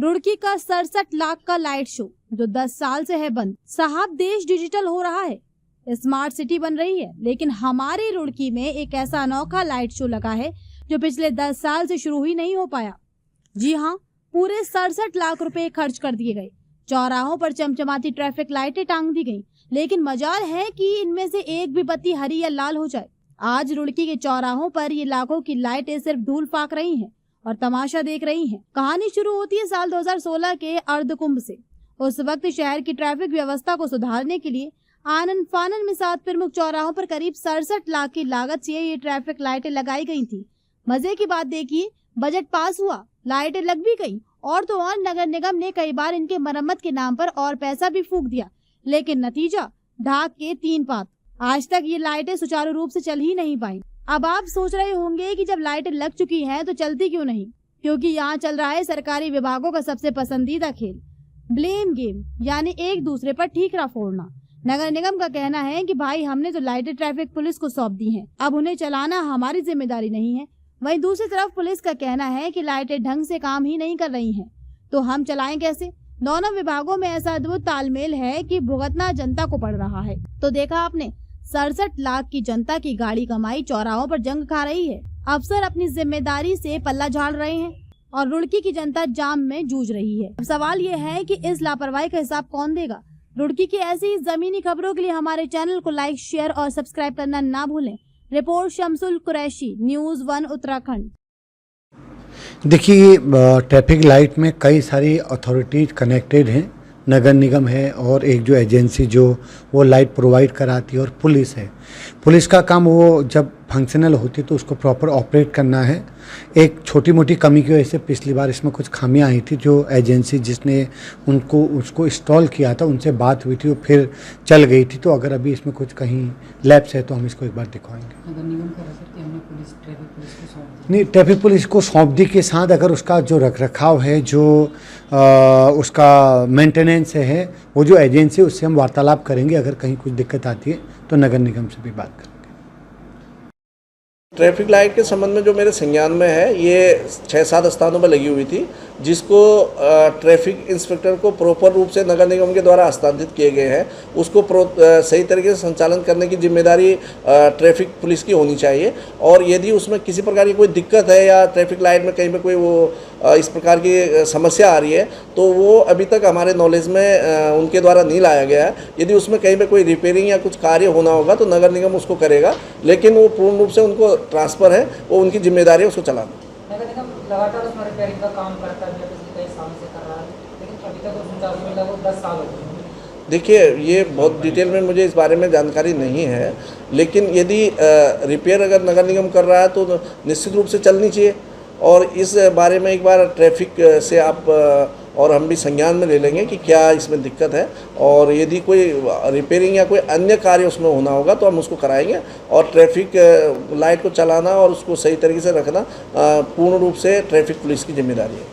रुड़की का 67 लाख का light show जो 10 साल से है बंद। साहब, देश डिजिटल हो रहा है, स्मार्ट सिटी बन रही है, लेकिन हमारी रुड़की में एक ऐसा अनोखा लाइट शो लगा है जो पिछले 10 साल से शुरू ही नहीं हो पाया। जी हाँ, पूरे 67 लाख रुपए खर्च कर दिए गए। चौराहों पर चमचमाती ट्रैफिक लाइटें टांग दी गईं, लेकिन मजाल है कि इनमें से एक भी बत्ती हरी या लाल हो जाए। आज रुड़की के चौराहों पर ये लाखों की लाइटें सिर्फ धूल फाक रही हैं और तमाशा देख रही हैं। कहानी शुरू होती है साल 2016 के अर्धकुंभ से। उस वक्त शहर की ट्रैफिक व्यवस्था को सुधारने के लिए आनन फानन में 7 प्रमुख चौराहों पर करीब 67 लाख की लागत से ये ट्रैफिक लाइटें लगाई गई थी। मजे की बात देखिए, बजट पास हुआ, लाइटें लग भी गई और तो और नगर निगम ने कई बार इनके मरम्मत के नाम पर और पैसा भी फूंक दिया, लेकिन नतीजा ढाक के 3 पात। आज तक ये लाइटें सुचारू रूप से चल ही नहीं पाई। अब आप सोच रहे होंगे कि जब लाइटें लग चुकी हैं तो चलती क्यों नहीं? क्योंकि यहाँ चल रहा है सरकारी विभागों का सबसे पसंदीदा खेल, ब्लेम गेम, यानी एक दूसरे पर ठीकरा फोड़ना। नगर निगम का कहना है कि भाई हमने तो लाइटें ट्रैफिक पुलिस को सौंप दी हैं, अब उन्हें चलाना हमारी जिम्मेदारी नहीं है। वहीं दूसरी तरफ पुलिस का कहना है कि लाइटें ढंग से काम ही नहीं कर रही हैं, तो हम चलाएं कैसे? दोनों विभागों में ऐसा अद्भुत तालमेल है कि भुगतना जनता को पड़ रहा है। तो देखा आपने, 67 लाख की जनता की गाड़ी कमाई चौराहों पर जंग खा रही है। अफसर अपनी जिम्मेदारी से पल्ला झाड़ रहे हैं और रुड़की की जनता जाम में जूझ रही है। अब सवाल ये है कि इस लापरवाही का हिसाब कौन देगा? रुड़की की ऐसी ही जमीनी खबरों के लिए हमारे चैनल को लाइक, शेयर और सब्सक्राइब करना ना भूलें। Report Shamsul Qureshi, news 1 Uttarakhand. देखिए, ट्रैफिक लाइट में कई सारी अथॉरिटीज कनेक्टेड हैं। नगर निगम है और एक जो एजेंसी जो वो लाइट प्रोवाइड कराती है, और पुलिस है। पुलिस का काम वो जब फंक्शनल होती तो उसको प्रॉपर ऑपरेट करना है। एक छोटी मोटी कमी की वजह से पिछली बार इसमें कुछ खामियां आई थी। जो एजेंसी जिसने उसको इंस्टॉल किया था उनसे बात हुई थी, वो फिर चल गई थी। तो अगर अभी इसमें कुछ कहीं लैप्स है तो हम इसको एक बार दिखवाएंगे। नगर निगम कह रहा है कि हमने ट्रैफिक पुलिस को सौंप दी। नहीं, ट्रैफिक पुलिस को सौंप दी के साथ अगर उसका जो रखरखाव है, जो उसका मेंटेनेंस है, वो जो एजेंसी है उससे हम वार्तालाप करेंगे। अगर कहीं कुछ दिक्कत आती है तो नगर निगम से भी बात करेंगे। ट्रैफिक लाइट के संबंध में जो मेरे संज्ञान में है, ये 6-7 स्थानों पर लगी हुई थी, जिसको ट्रैफिक इंस्पेक्टर को प्रॉपर रूप से नगर निगम के द्वारा हस्तांतरित किए गए हैं। उसको सही तरीके से संचालन करने की जिम्मेदारी ट्रैफिक पुलिस की होनी चाहिए। और यदि उसमें किसी प्रकार की कोई दिक्कत है या ट्रैफिक लाइट में कहीं पर कोई वो इस प्रकार की समस्या आ रही है, तो वो अभी तक हमारे नॉलेज में उनके द्वारा नहीं लाया गया है। यदि उसमें कहीं पर कोई रिपेयरिंग या कुछ कार्य होना होगा तो नगर निगम उसको करेगा, लेकिन वो पूर्ण रूप से उनको ट्रांसफ़र है, वो उनकी जिम्मेदारी है उसको चलाना। नगर निगम लगातार उसमें रिपेयरिंग का काम करता है, पिछले कई सालों से कर रहा है, लेकिन अभी तक सुचारू मिला वो 10 साल हो गए। देखिए, ये बहुत डिटेल में मुझे इस बारे में जानकारी नहीं है, लेकिन यदि रिपेयर अगर नगर निगम कर रहा है तो निश्चित रूप से चलनी चाहिए। और इस बारे में एक बार ट्रैफिक से आप और हम भी संज्ञान में ले लेंगे कि क्या इसमें दिक्कत है, और यदि कोई रिपेयरिंग या कोई अन्य कार्य उसमें होना होगा तो हम उसको कराएंगे। और ट्रैफिक लाइट को चलाना और उसको सही तरीके से रखना पूर्ण रूप से ट्रैफिक पुलिस की जिम्मेदारी है।